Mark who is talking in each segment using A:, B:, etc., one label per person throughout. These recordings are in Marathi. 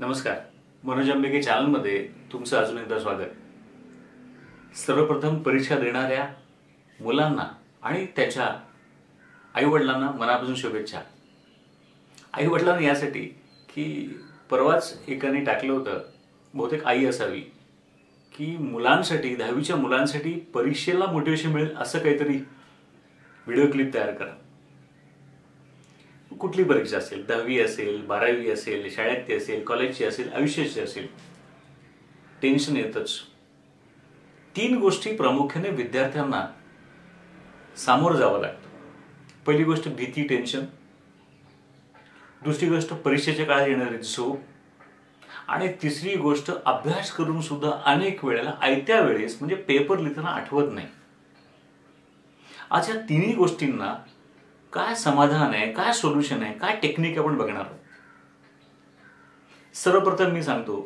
A: नमस्कार. मनोज अंबिके चॅनलमध्ये तुमचं अजून एकदा स्वागत. सर्वप्रथम परीक्षा देणाऱ्या मुलांना आणि त्याच्या आईवडिलांना मनापासून शुभेच्छा. आईवडिलांना यासाठी की परवाच एकाने टाकलं होतं, बहुतेक आई असावी, की मुलांसाठी 10वीच्या मुलांसाठी परीक्षेला मोटिवेशन मिळेल असं काहीतरी व्हिडिओ क्लिप तयार करा. कुठली परीक्षा असेल, 10वी असेल, 12वी असेल, शाळेतली असेल, कॉलेजची असेल, आयुष्याची असेल, टेन्शन येतच. 3 गोष्टी प्रामुख्याने विद्यार्थ्यांना सामोरं जावं लागतं. पहिली गोष्ट भीती, टेन्शन. दुसरी गोष्ट परीक्षेच्या काळात येणारी झोप. आणि तिसरी गोष्ट अभ्यास करून सुद्धा अनेक वेळेला आयत्या वेळेस म्हणजे पेपर लिहिताना आठवत नाही. आज या तिन्ही गोष्टींना काय समाधान आहे, काय सोल्युशन आहे, काय टेक्निक आपण बघणार आहोत. सर्वप्रथम मी सांगतो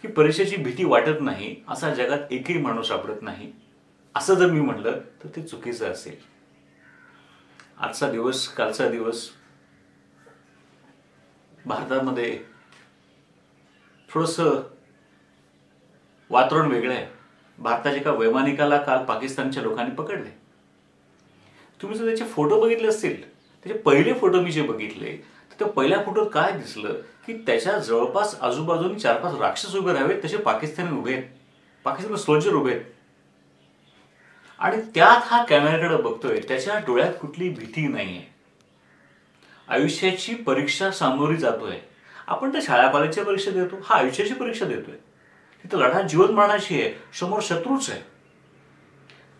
A: की परीक्षेची भीती वाटत नाही असा जगात एकही माणूस सापडत नाही. असं जर मी म्हटलं तर ते चुकीचं असेल. आजचा दिवस, कालचा दिवस भारतामध्ये थोडंसं वातावरण वेगळं आहे. भारताच्या एका वैमानिकाला काल पाकिस्तानच्या लोकांनी पकडले. तुम्ही जर त्याचे फोटो बघितले असतील, त्याचे पहिले फोटो मी जे बघितले तर त्या पहिल्या फोटोत काय दिसलं की त्याच्या जवळपास आजूबाजूने 4-5 राक्षस उभे राहावेत तसे पाकिस्तानी उभे आहेत, पाकिस्तानी सोल्जर उभे आहेत. आणि त्यात हा कॅमेऱ्याकडे बघतोय, त्याच्या डोळ्यात कुठली भीती नाहीये. आयुष्याची परीक्षा सामोरी जातोय. आपण तर शाळा कॉलेजच्या परीक्षा देतो, हा आयुष्याची परीक्षा देतोय. तिथं लढा जीवन मरणाची आहे, समोर शत्रूच आहे.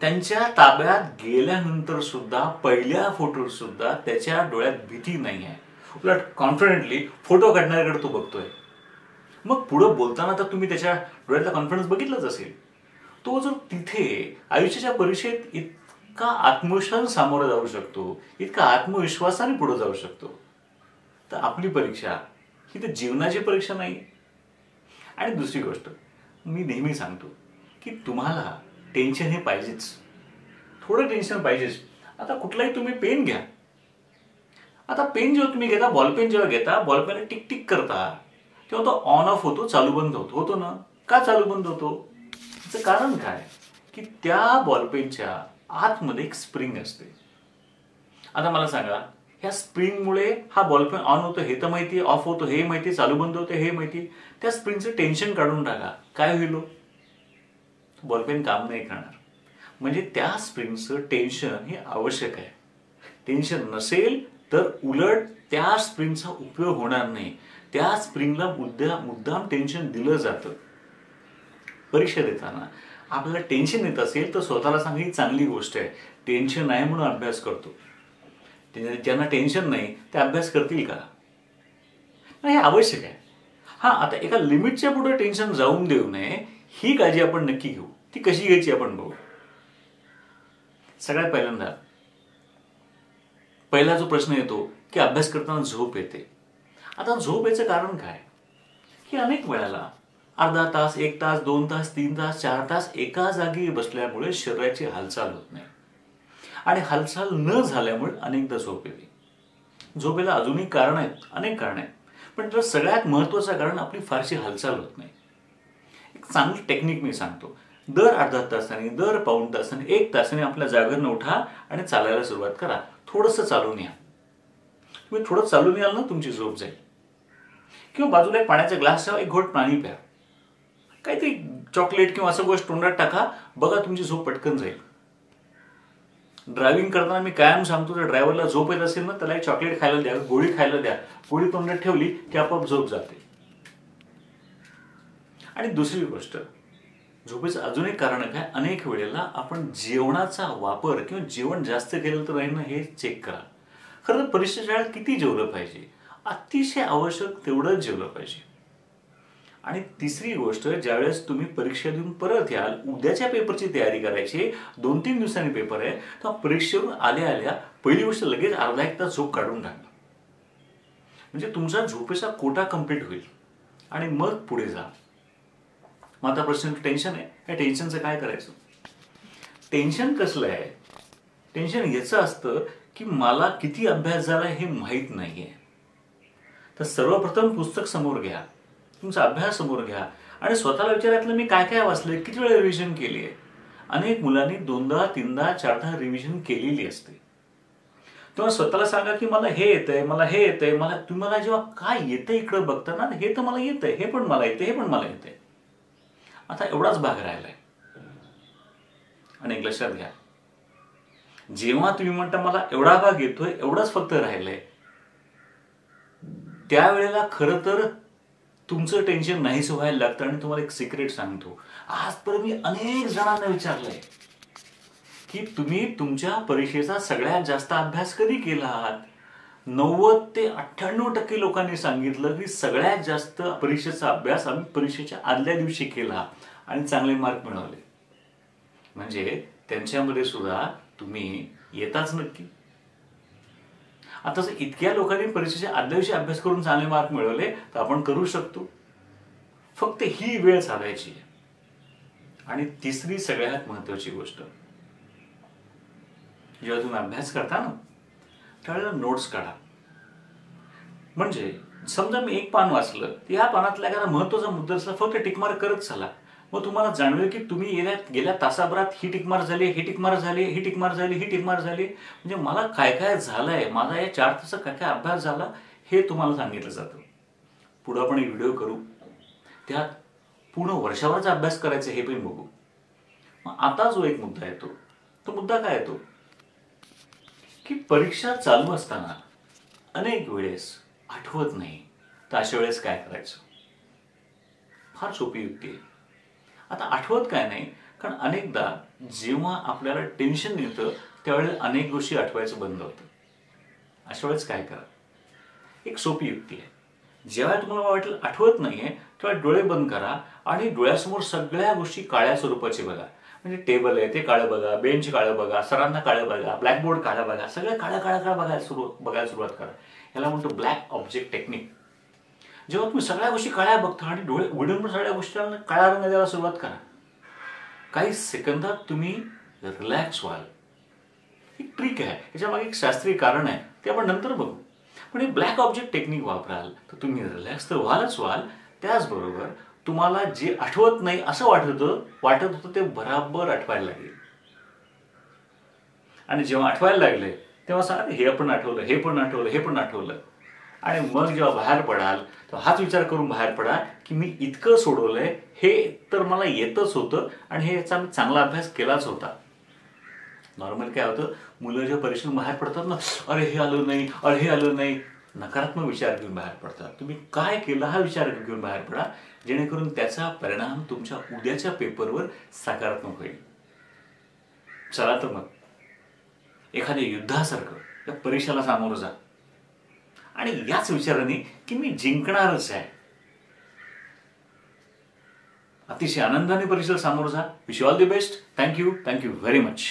A: त्यांच्या ताब्यात गेल्यानंतर सुद्धा पहिल्या फोटोत सुद्धा त्याच्या डोळ्यात भीती नाही आहे. उलट कॉन्फिडेंटली फोटो काढणाऱ्याकडे तो बघतोय. मग पुढे बोलताना तर तुम्ही त्याच्या डोळ्यातला कॉन्फिडन्स बघितलाच असेल. तो जर तिथे आयुष्याच्या परीक्षेत इतका आत्मविश्वास सामोरं जाऊ शकतो, इतका आत्मविश्वासाने पुढे जाऊ शकतो, तर आपली परीक्षा ही तर जीवनाची परीक्षा नाही. आणि दुसरी गोष्ट मी नेहमी सांगतो की तुम्हाला टेन्शन हे पाहिजेच, थोडं टेन्शन पाहिजेच. आता कुठलाही तुम्ही पेन घ्या. आता पेन जेव्हा तुम्ही घेता, बॉलपेन जेव्हा घेता, बॉलपेन टिक टिक करता तेव्हा तो ऑन ऑफ होतो, चालू बंद होतो ना. का चालू बंद होतो? त्याचं कारण काय की त्या बॉलपेनच्या आतमध्ये एक स्प्रिंग असते. आता मला सांगा, ह्या स्प्रिंगमुळे हा बॉलपेन ऑन होतो हे तर माहिती, ऑफ होतो हे माहिती, चालू बंद होते हे माहिती. त्या स्प्रिंगचं टेन्शन काढून टाका, काय होईल? बॉलपेन काम नाही करणार. म्हणजे त्या स्प्रिंगचं टेन्शन हे आवश्यक आहे. टेन्शन नसेल तर उलट त्या स्प्रिंगचा उपयोग होणार नाही. त्या स्प्रिंगला मुद्दाम टेन्शन दिलं जातं. परीक्षा देताना आपल्याला टेन्शन येत असेल तर स्वतःला सांगा ही चांगली गोष्ट आहे. टेन्शन आहे म्हणून अभ्यास करतो. ज्यांना टेन्शन नाही ते अभ्यास करतील का? हे आवश्यक आहे. हा, आता एका लिमिटच्या पुढे टेन्शन जाऊन देऊ नये ही काळजी आपण नक्की घेऊ. ती कशी घ्यायची आपण बघू. सगळ्यात पहिल्यांदा पहिला जो प्रश्न येतो की अभ्यास करताना झोप येते. आता झोप याचं कारण काय की अनेक वेळेला अर्धा तास, 1 तास, 2 तास, 3 तास, 4 तास एका जागी बसल्यामुळे शरीराची हालचाल होत नाही. आणि हालचाल न झाल्यामुळे अनेकदा झोप येते. झोपेला अजूनही कारण आहेत, अनेक कारण आहेत. पण तर सगळ्यात महत्वाचं कारण आपली फारशी हालचाल होत नाही. एक चांगली टेक्निक मी सांगतो. दर अर्धा तासाने, दर पाऊण तासाने, 1 तासाने आपल्या जागेवरून उठा आणि चालायला सुरुवात करा. थोडंसं चालून या. तुम्ही थोडं चालून याल ना, तुमची झोप जाईल. किंवा बाजूला एक पाण्याचा ग्लास ठेवा, एक घोट पाणी प्या. काहीतरी चॉकलेट किंवा असं गोष्ट तोंडात टाका, बघा तुमची झोप पटकन जाईल. ड्रायव्हिंग करताना मी कायम सांगतो, जर ड्रायव्हरला झोप येत असेल ना, त्याला एक चॉकलेट खायला द्या, गोळी खायला द्या. गोळी तोंडात ठेवली की आपोआप झोप जाते. आणि दुसरी गोष्ट, झोपेचं अजून एक कारण काय, अनेक वेळेला आपण जेवणाचा वापर किंवा जेवण जास्त केलं तर नाही ना हे चेक करा. खरं तर परीक्षेच्या वेळेत किती जेवलं पाहिजे? अतिशय आवश्यक तेवढंच जेवलं पाहिजे. आणि तिसरी गोष्ट, ज्यावेळेस तुम्ही परीक्षा देऊन परत याल, उद्याच्या पेपरची तयारी करायची, 2-3 दिवसांनी पेपर आहे, तर परीक्षेवरून आल्या आल्या पहिली गोष्ट लगेच अर्धा 1 तास झोप काढून टाका. म्हणजे तुमचा झोपेचा कोटा कंप्लीट होईल आणि मग पुढे जा. मग आता प्रश्न, टेन्शन आहे, या टेन्शनचं काय करायचं? टेन्शन कसलं आहे? टेन्शन याचं असतं की मला किती अभ्यास झाला हे माहीत नाहीये. तर सर्वप्रथम पुस्तक समोर घ्या. तुमचा अभ्यास समोर घ्या आणि स्वतःला विचारायचं मी काय काय वाचलंय, किती वेळा रिव्हिजन केली आहे. अनेक मुलांनी 2दा 3दा 4दा रिव्हिजन केलेली असते. तेव्हा स्वतःला सांगा की मला हे येतंय, मला हे येतंय, मला तुम्हाला जेव्हा काय येतंय इकडे बघताना हे तर मला येतंय, हे पण मला येतंय, हे पण मला येतंय. आता एवढाच भाग राहिलाय. आणि एक लक्षात घ्या, जेव्हा तुम्ही म्हणता मला एवढा भाग येतोय, एवढंच फक्त राहिलंय, त्यावेळेला खरं तर तुमचं टेन्शन नाहीच व्हायला लागतं. आणि तुम्हाला एक सिक्रेट सांगतो, आजपर्यंत मी अनेक जणांना विचारलंय की तुम्ही तुमच्या परीक्षेचा सगळ्यात जास्त अभ्यास कधी केला आहात. 90 ते 98% लोकांनी सांगितलं की सगळ्यात जास्त परीक्षेचा अभ्यास आम्ही परीक्षेच्या आदल्या दिवशी केला आणि चांगले मार्क मिळवले. म्हणजे त्यांच्यामध्ये सुद्धा तुम्ही येताच नक्की. आता जर इतक्या लोकांनी परीक्षेच्या आदल्या दिवशी अभ्यास करून चांगले मार्क मिळवले तर आपण करू शकतो. फक्त ही वेळ साधायची आहे. आणि तिसरी सगळ्यात महत्वाची गोष्ट, जेव्हा तुम्ही अभ्यास करता ना त्यावेळेला नोट्स काढा. म्हणजे समजा मी एक पान वाचलं, या पानातला एखादा महत्वाचा मुद्दा असला फक्त टिकमार्क करत चला. मग तुम्हाला जाणवेल की तुम्ही गेल्या तासाभरात ही टिकमार्क झाली, ही टिकमार्क झाली, ही टिकमार्क झाली, ही टिकमार्क झाली. म्हणजे मला काय काय झालंय, माझा या 4 तासात काय काय अभ्यास झाला हे तुम्हाला सांगितलं जातं. पुढे आपण एक व्हिडिओ करू, त्यात पूर्ण वर्षभराचा अभ्यास करायचा हे पण बघू. मग आता जो एक मुद्दा येतो, तो मुद्दा काय येतो की परीक्षा चालू असताना अनेक वेळेस आठवत नाही, तर अशा वेळेस काय करायचं. फार सोपी युक्ती आहे. आता आठवत काय नाही, कारण अनेकदा जेव्हा आपल्याला टेन्शन येतं त्यावेळेला अनेक गोष्टी आठवायचं बंद होतं. अशा वेळेस काय करा, एक सोपी युक्ती आहे. जेव्हा तुम्हाला वाटेल आठवत नाहीये तेव्हा डोळे बंद करा आणि डोळ्यासमोर सगळ्या गोष्टी काळ्या स्वरूपाचे बघा. म्हणजे टेबल आहे ते काळं बघा, बेंच काळं बघा, सरांना काळं बघा, ब्लॅकबोर्ड काळं बघा, सगळं काळं काळं काळं बघायला सुरुवात करा. याला म्हणतो ब्लॅक ऑब्जेक्ट टेक्निक. जेव्हा तुम्ही सगळ्या गोष्टी काळ्या बघता आणि डोळे उघडून सगळ्या गोष्टींना काळा रंग द्यायला सुरुवात करा, काही सेकंदात तुम्ही रिलॅक्स व्हाल. एक ट्रिक आहे, याच्या मागे एक शास्त्रीय कारण आहे, ते आपण नंतर बघू. पण हे ब्लॅक ऑब्जेक्ट टेक्निक वापराल तर तुम्ही रिलॅक्स तर व्हालच व्हाल, त्याचबरोबर तुम्हाला जे आठवत नाही असं वाटत होतं ते बराबर आठवायला लागेल. आणि जेव्हा आठवायला लागले तेव्हा सांगा हे पण आठवलं, हे पण आठवलं, हे पण आठवलं. आणि मग जेव्हा बाहेर पडाल तर हाच विचार करून बाहेर पडा की मी इतकं सोडवलंय, हे तर मला येतच होतं आणि याचा मी चांगला अभ्यास केलाच होता. नॉर्मल काय होतं, मुलं जेव्हा परीक्षेतून बाहेर पडतात ना, अरे हे आलं नाही, अरे हे आलं नाही, नकारात्मक विचार घेऊन बाहेर पडतात. तुम्ही काय केलं हा विचार घेऊन बाहेर पडा, जेणेकरून त्याचा परिणाम तुमच्या उद्याच्या पेपरवर सकारात्मक होईल. चला तर मग एखाद्या युद्धासारखं या परीक्षेला सामोरं जा आणि याच विचाराने की मी जिंकणारच आहे, अतिशय आनंदाने परीक्षेला सामोरं जा. Wish you all the best. Thank you very much.